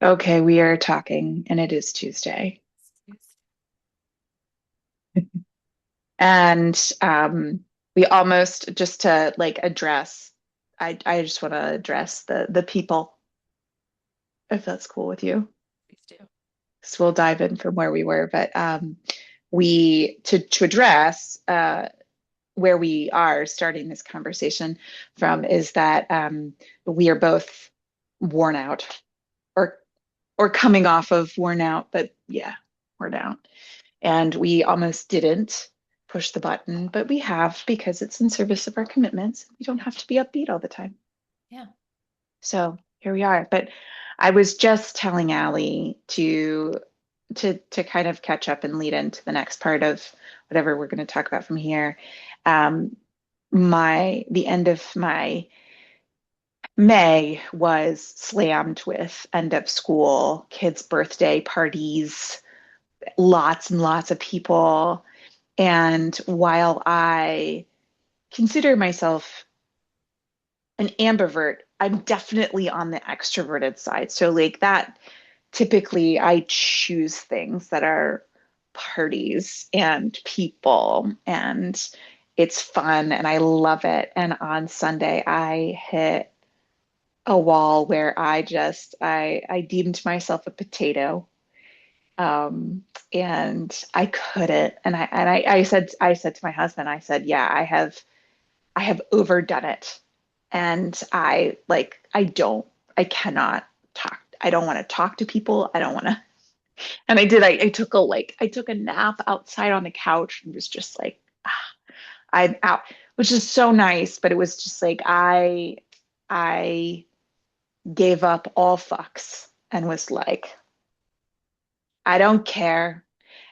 Okay, we are talking, and it is Tuesday. And we almost just to like address, I just want to address the people, if that's cool with you. Please do. So we'll dive in from where we were, but we to address where we are starting this conversation from is that we are both worn out or or coming off of worn out, but yeah, worn out. And we almost didn't push the button, but we have because it's in service of our commitments. We don't Yeah. have to be upbeat all the time. Yeah. So here we are. But I was just telling Allie to kind of catch up and lead into the next part of whatever we're going to talk about from here. Um, the end of my May was slammed with end of school, kids' birthday parties, lots and lots of people. And while I consider myself an ambivert, I'm definitely on the extroverted side. So, like that, typically I choose things that are parties and people, and it's fun and I love it. And on Sunday, I hit a wall where I deemed myself a potato. Um, and I couldn't. I said to my husband, I said, yeah, I have overdone it. And I cannot talk. I don't want to talk to people. I don't want to. And I did. I took a nap outside on the couch and was just like, ah, I'm out, which is so nice. But it was just like I gave up all fucks and was like, I don't care.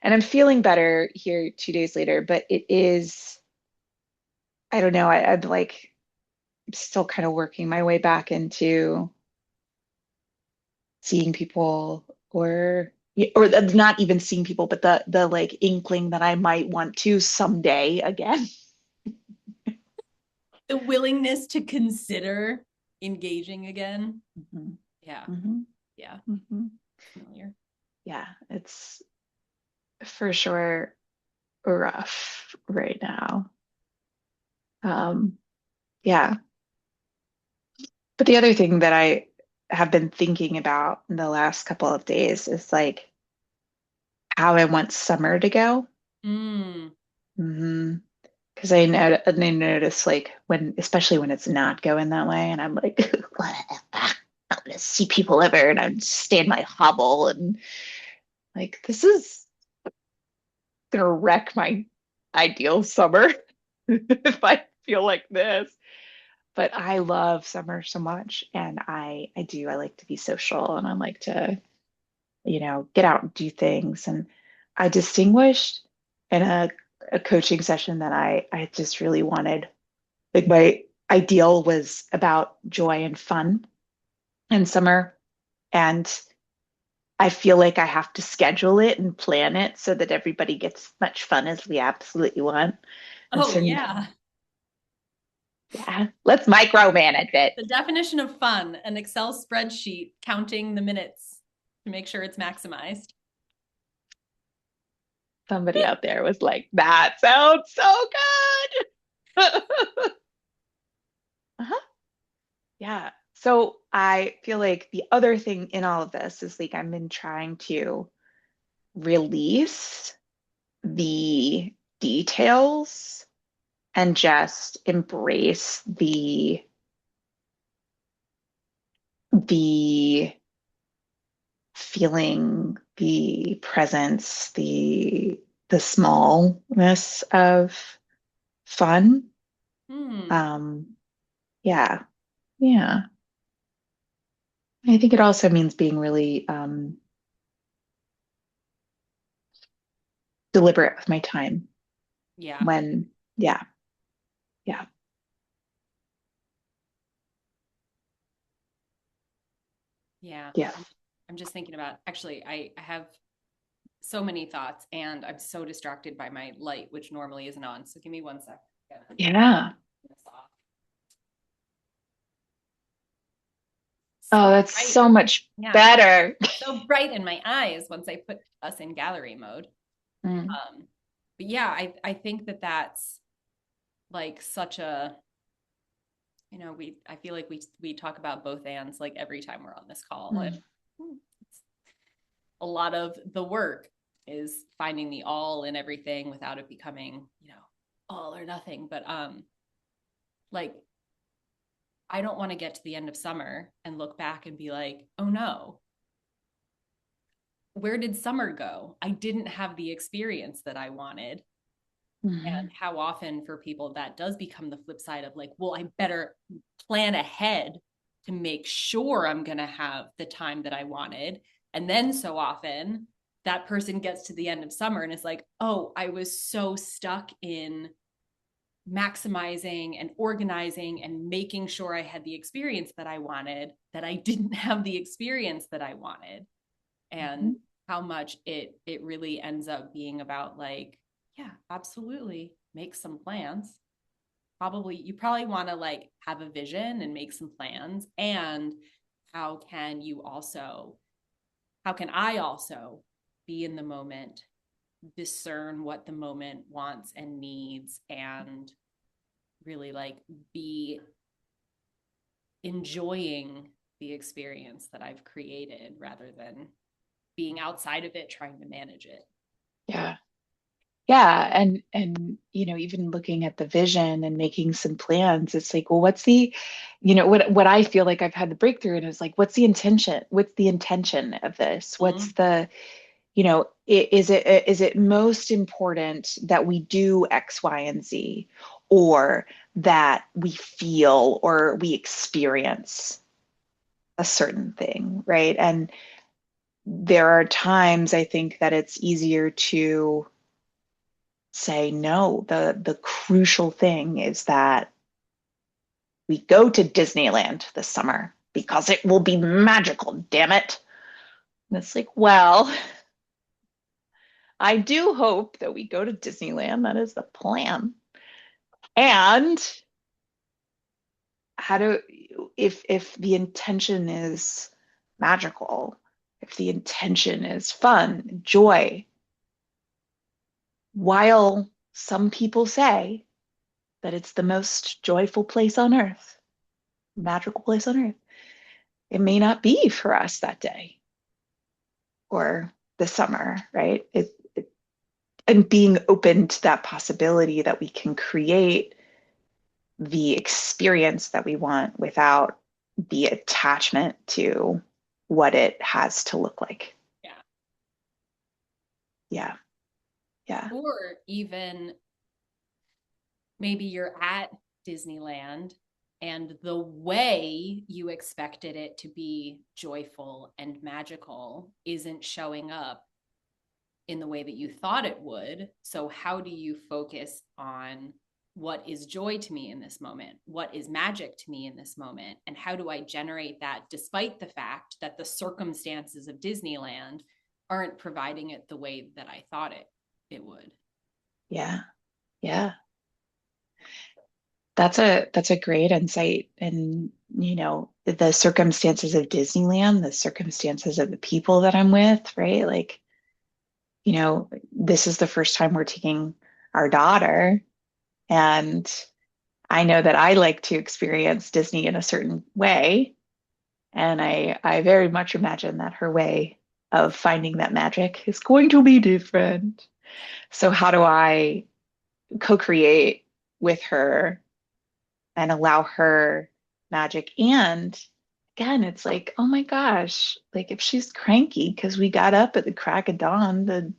And I'm feeling better here 2 days later, but it is, I don't know. I'm like still kind of working my way back into seeing people or not even seeing people, but the like inkling that I might want to someday again. The willingness to consider engaging again. Mhm, Yeah. mhm, Yeah. mhm. Familiar. Yeah, it's for sure rough right now. Um, yeah. But the other thing that I have been thinking about in the last couple of days is like how I want summer to go. Mm. Hmm. Because I notice like when, especially when it's not going that way, and I'm like, I'm gonna see people ever, and I'm stay in my hovel, and like this is gonna wreck my ideal summer if I feel like this. But I love summer so much, and I like to be social, and I like to get out and do things. And I distinguished in a coaching session that I just really wanted. Like my ideal was about joy and fun in summer. And I feel like I have to schedule it and plan it so that everybody gets as much fun as we absolutely want. And Oh, so, yeah. yeah, let's micromanage it. The definition of fun, an Excel spreadsheet counting the minutes to make sure it's maximized. Somebody out there was like, that sounds so good. Uh-huh. Yeah. So I feel like the other thing in all of this is like I've been trying to release the details and just embrace the feeling, the presence, the smallness of fun. Hmm. Um, yeah, yeah. I think it also means being really deliberate with my time Yeah. when, yeah, yeah, Yeah. yeah. I'm just thinking about actually, I have so many thoughts and I'm so distracted by my light, which normally isn't on. So give me one sec. Yeah. Oh, that's bright. so much Yeah, better. so bright in my eyes once I put us in gallery mode. Mm, But yeah, I think that that's like such a, I feel like we talk about both ands like every time we're on this call, and mm, a lot of the work is finding the all in everything without it becoming, all or nothing. But like I don't want to get to the end of summer and look back and be like, oh no, where did summer go? I didn't have the experience that I wanted. And mhm, how often for people that does become the flip side of like, well, I better plan ahead to make sure I'm going to have the time that I wanted. And then so often that person gets to the end of summer and is like, oh, I was so stuck in maximizing and organizing and making sure I had the experience that I wanted that I didn't have the experience that I wanted. And mhm. how much it really ends up being about like, yeah, absolutely, make some plans. You probably want to like have a vision and make some plans. And how can you also how can I also be in the moment, discern what the moment wants and needs, and really like be enjoying the experience that I've created rather than being outside of it trying to manage it. Yeah. Yeah. And, even looking at the vision and making some plans, it's like, well, what I feel like I've had the breakthrough in is like, what's the intention? What's the intention of this? Mm-hmm. Is it most important that we do X, Y, and Z, or that we feel or we experience a certain thing, right? And there are times I think that it's easier to say no. The crucial thing is that we go to Disneyland this summer because it will be magical, damn it. And it's like, well, I do hope that we go to Disneyland. That is the plan. And how do if the intention is magical, if the intention is fun, joy, while some people say that it's the most joyful place on earth, magical place on earth, it may not be for us that day or this summer, right? And being open to that possibility that we can create the experience that we want without the attachment to what it has to look like. Yeah. Yeah. Yeah. Or even maybe you're at Disneyland and the way you expected it to be joyful and magical isn't showing up in the way that you thought it would. So, how do you focus on what is joy to me in this moment? What is magic to me in this moment? And how do I generate that despite the fact that the circumstances of Disneyland aren't providing it the way that I thought it would? Yeah. Yeah. That's a great insight. And, the circumstances of Disneyland, the circumstances of the people that I'm with, right? Like, this is the first time we're taking our daughter. And I know that I like to experience Disney in a certain way. And I very much imagine that her way of finding that magic is going to be different. So how do I co-create with her and allow her magic? And again, it's like, oh my gosh, like if she's cranky because we got up at the crack of dawn to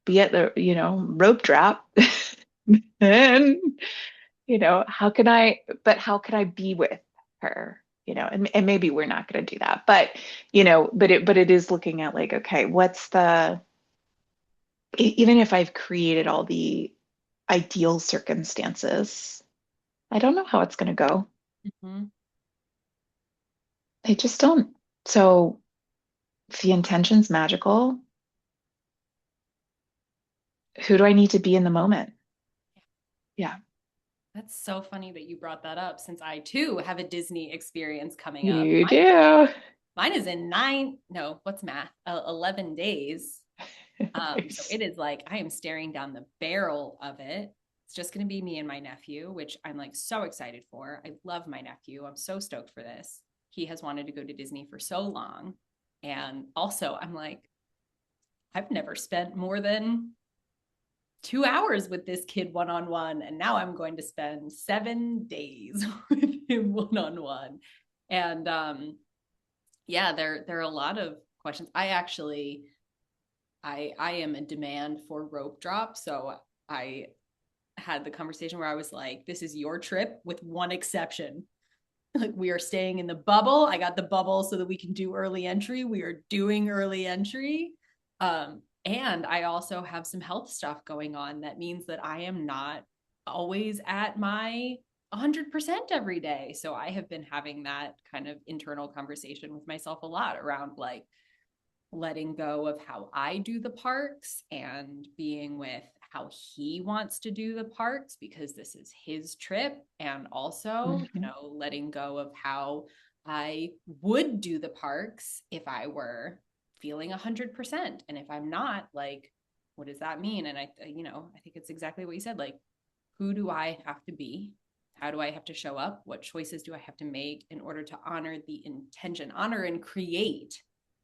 be at the, rope drop, then, how can I be with her? And maybe we're not going to do that, but it is looking at like, okay, even if I've created all the ideal circumstances, I don't know how it's going to go. Mm-hmm. I just don't. So if the intention's magical, who do I need to be in the moment? Yeah. That's so funny that you brought that up since I too have a Disney experience coming up. You do. Mine is in nine, no, what's math? 11 days. So Nice. it is like I am staring down the barrel of it. It's just going to be me and my nephew, which I'm like so excited for. I love my nephew. I'm so stoked for this. He has wanted to go to Disney for so long. And also, I'm like, I've never spent more than 2 hours with this kid one on one. And now I'm going to spend 7 days with him one on one. And yeah, there are a lot of questions. I am a demand for rope drop. So I had the conversation where I was like, this is your trip with one exception. Like, we are staying in the bubble. I got the bubble so that we can do early entry. We are doing early entry. And I also have some health stuff going on. That means that I am not always at my 100% every day. So I have been having that kind of internal conversation with myself a lot around like letting go of how I do the parks and being with how he wants to do the parks because this is his trip. And also, Mhm. letting go of how I would do the parks if I were feeling 100%. And if I'm not, like, what does that mean? And I think it's exactly what you said. Like, who do I have to be? How do I have to show up? What choices do I have to make in order to honor the intention, honor and create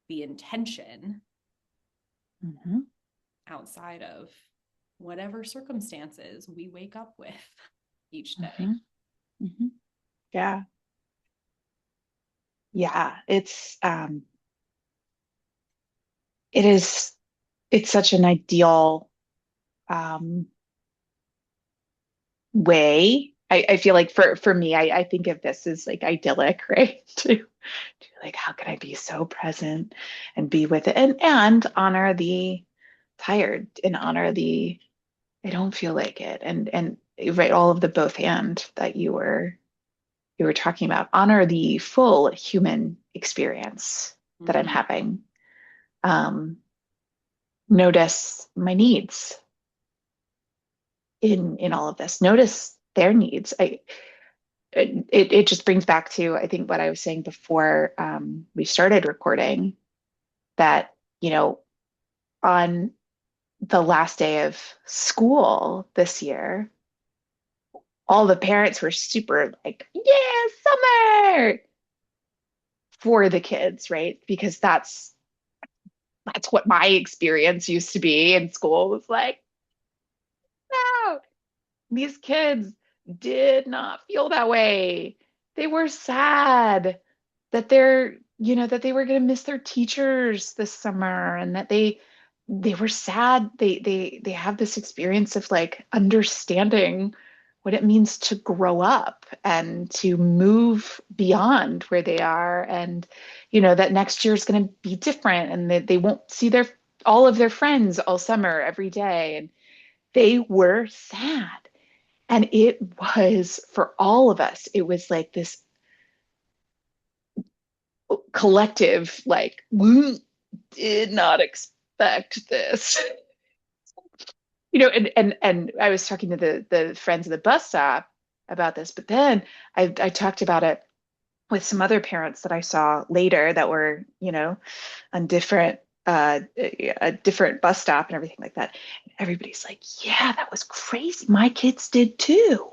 the intention Mhm. outside of whatever circumstances we wake up with each day? Mhm. Mhm. Yeah. Yeah. It is, it's such an ideal um way. I feel like for me, I think of this as like idyllic, right? To like how can I be so present and be with it and honor the tired and honor the I don't feel like it and right all of the both and that you were talking about. Honor the full human experience that I'm Mm-hmm. having. Um, Notice my needs in all of this. Notice their needs. It just brings back to I think what I was saying before we started recording that on the last day of school this year, all the parents were super like, yeah, summer for the kids, right? Because that's what my experience used to be in school was like, no, these kids did not feel that way. They were sad that that they were going to miss their teachers this summer and that they were sad. They have this experience of like understanding what it means to grow up and to move beyond where they are and that next year is going to be different and that they won't see their all of their friends all summer every day and they were sad. And it was for all of us, it was like this collective, like, we did not expect this. And I was talking to the friends at the bus stop about this, but then I talked about it with some other parents that I saw later that were, on a different bus stop and everything like that. And everybody's like, yeah, that was crazy. My kids did too.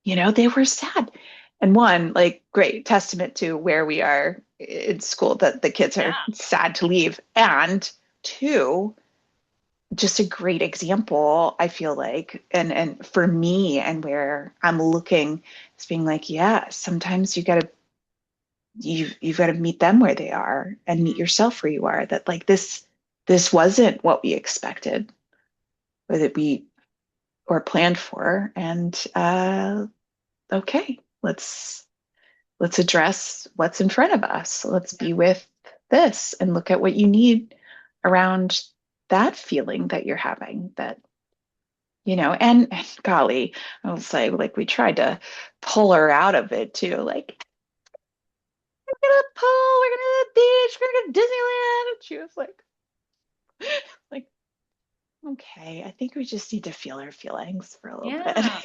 They were sad. And one, like, great testament to where we are in school that the kids are Yeah. sad to leave. And two, just a great example, I feel like, and for me and where I'm looking, it's being like, yeah, sometimes you've got to meet them where they are and meet yourself where you are. That like this wasn't what we expected or that we or planned for. And okay, let's address what's in front of us. Let's Yeah. be with this and look at what you need around that feeling that you're having that and golly, I'll say like we tried to pull her out of it too. Like, we're gonna pool, we're gonna the beach, we're gonna go to Disneyland. And she was like, okay, I think we just need to feel our feelings for a little bit. Yeah.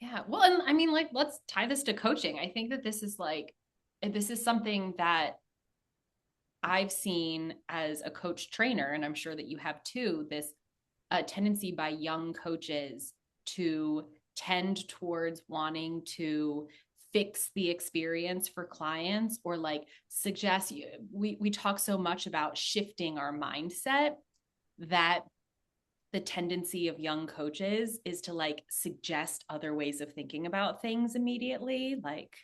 Yeah. Well, and I mean, like, let's tie this to coaching. I think that this is something that I've seen as a coach trainer, and I'm sure that you have too, this tendency by young coaches to tend towards wanting to fix the experience for clients, or like suggest, we talk so much about shifting our mindset, that the tendency of young coaches is to like suggest other ways of thinking about things immediately, like,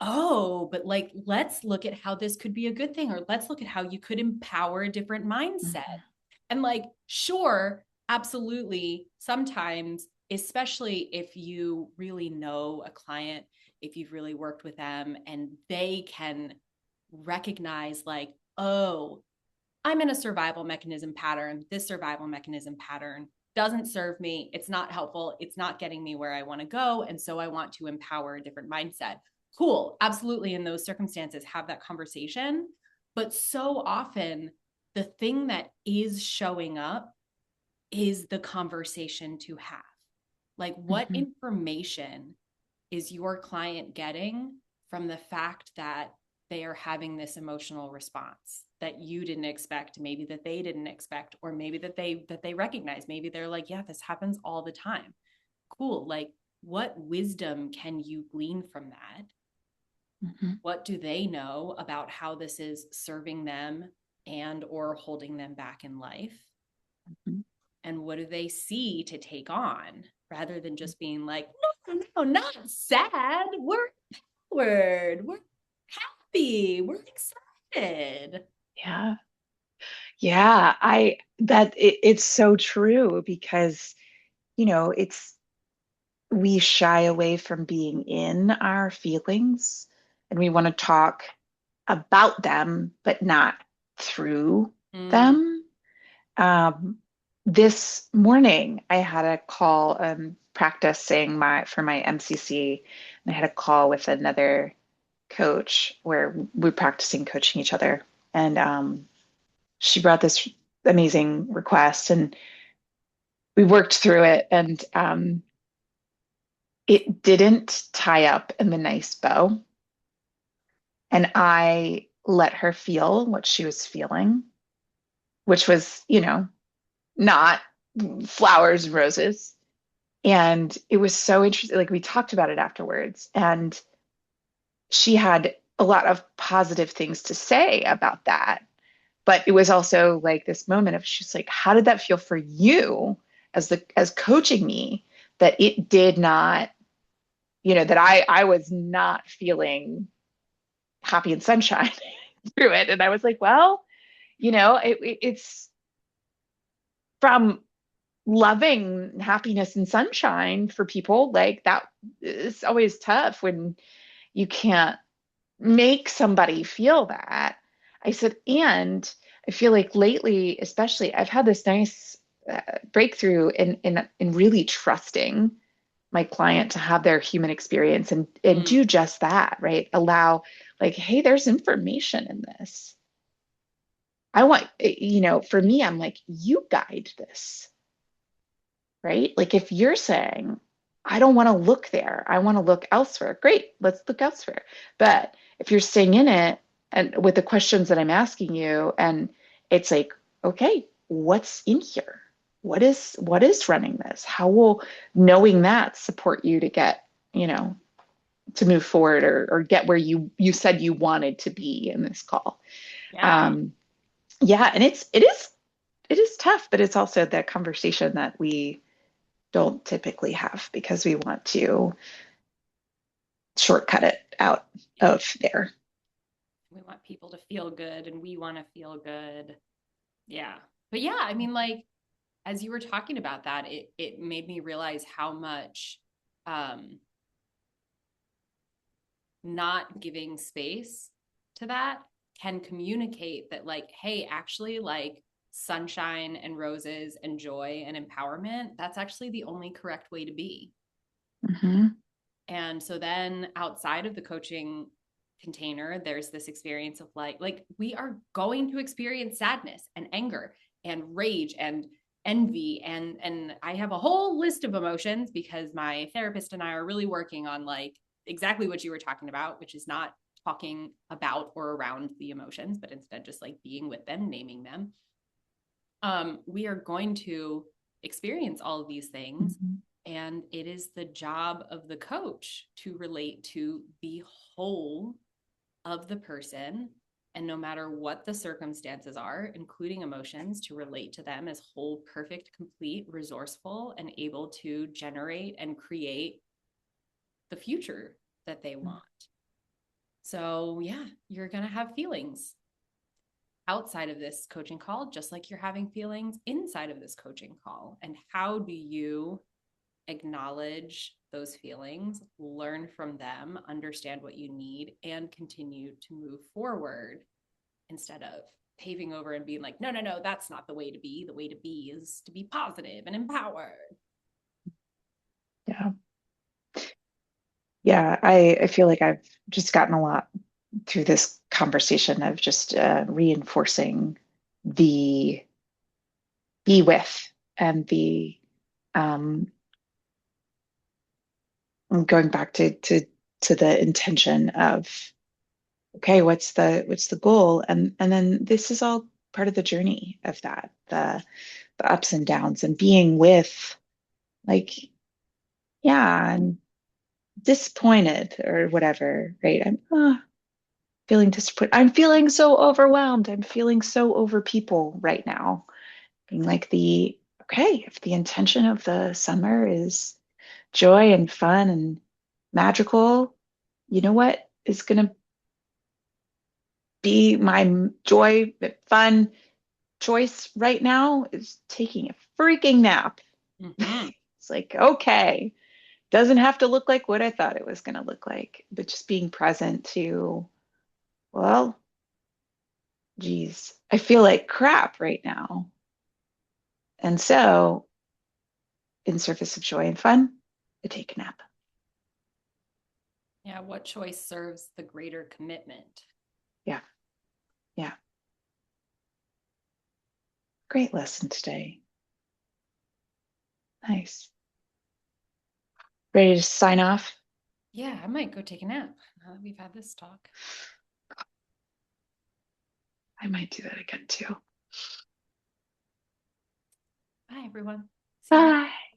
oh, but like, let's look at how this could be a good thing, or let's look at how you could empower a different mindset. Mhm. And like, sure, absolutely. Sometimes, especially if you really know a client, if you've really worked with them and they can recognize, like, oh, I'm in a survival mechanism pattern. This survival mechanism pattern doesn't serve me. It's not helpful. It's not getting me where I want to go. And so I want to empower a different mindset. Cool. Absolutely. In those circumstances, have that conversation. But so often, the thing that is showing up is the conversation to have. Like, what Mhm. information is your client getting from the fact that they are having this emotional response that you didn't expect, maybe that they didn't expect, or maybe that they recognize? Maybe they're like, yeah, this happens all the time. Cool. Like, what wisdom can you glean from that? Mhm. What do they know about how this is serving them and or holding them back in life? Mhm. And what do they see to take on, rather than just being like, no, no, not sad, we're empowered, we're happy, we're excited. Yeah. Yeah. It's so true because, it's we shy away from being in our feelings and we want to talk about them, but not through Mm, them. Um, this morning, I had a call practicing my MCC, and I had a call with another coach where we're practicing coaching each other. And she brought this amazing request, and we worked through it, and it didn't tie up in the nice bow. And I let her feel what she was feeling, which was, not flowers and roses. And it was so interesting. Like we talked about it afterwards, and she had a lot of positive things to say about that. But it was also like this moment of she's like, how did that feel for you as coaching me, that it did not, that I was not feeling happy and sunshine through it. And I was like, well, it's from loving happiness and sunshine for people like that. It's always tough when you can't make somebody feel that. I said, and I feel like lately, especially, I've had this nice breakthrough in really trusting my client to have their human experience and mm, do just that, right? Allow, like, hey, there's information in this. I want, for me, I'm like, you guide this, right? Like if you're saying, I don't want to look there, I want to look elsewhere, great, let's look elsewhere. But if you're staying in it and with the questions that I'm asking you, and it's like, okay, what's in here? What is running this? How will knowing that support you to get, to move forward or get where you said you wanted to be in this call? yeah. Um, yeah, and it is tough, but it's also that conversation that we don't typically have because we want to shortcut it out of there. We want people to feel good and we want to feel good. Yeah. But yeah, I mean, like, as you were talking about that, it made me realize how much um not giving space to that can communicate that, like, hey, actually, like, sunshine and roses and joy and empowerment, that's actually the only correct way to be. Mm-hmm. And so then outside of the coaching container, there's this experience of like we are going to experience sadness and anger and rage and envy, and I have a whole list of emotions because my therapist and I are really working on like exactly what you were talking about, which is not talking about or around the emotions, but instead just like being with them, naming them. We are going to experience all of these things. Mhm. And it is the job of the coach to relate to the whole of the person. And no matter what the circumstances are, including emotions, to relate to them as whole, perfect, complete, resourceful, and able to generate and create the future that they want. So, yeah, you're going to have feelings outside of this coaching call, just like you're having feelings inside of this coaching call. And how do you acknowledge those feelings, learn from them, understand what you need, and continue to move forward instead of paving over and being like, no, no, no, that's not the way to be. The way to be is to be positive and empowered. Yeah. Yeah. I feel like I've just gotten a lot through this conversation of just reinforcing the be with and the um, going back to the intention of okay, what's the goal, and then this is all part of the journey of that the ups and downs and being with like yeah, I'm disappointed or whatever, right? I'm feeling disappointed. I'm feeling so overwhelmed. I'm feeling so over people right now. Being like the okay, if the intention of the summer is joy and fun and magical, you know what is going to be my joy, fun choice right now is taking a freaking nap. Mm-hmm. It's like, okay, doesn't have to look like what I thought it was going to look like, but just being present to, well, geez, I feel like crap right now. And so, in service of joy and fun, I take a nap. Yeah, what choice serves the greater commitment? Yeah, yeah. Great lesson today. Nice. Ready to sign off? Yeah, I might go take a nap now that we've had this talk. I might do that again too. Bye, everyone. See ya. Bye.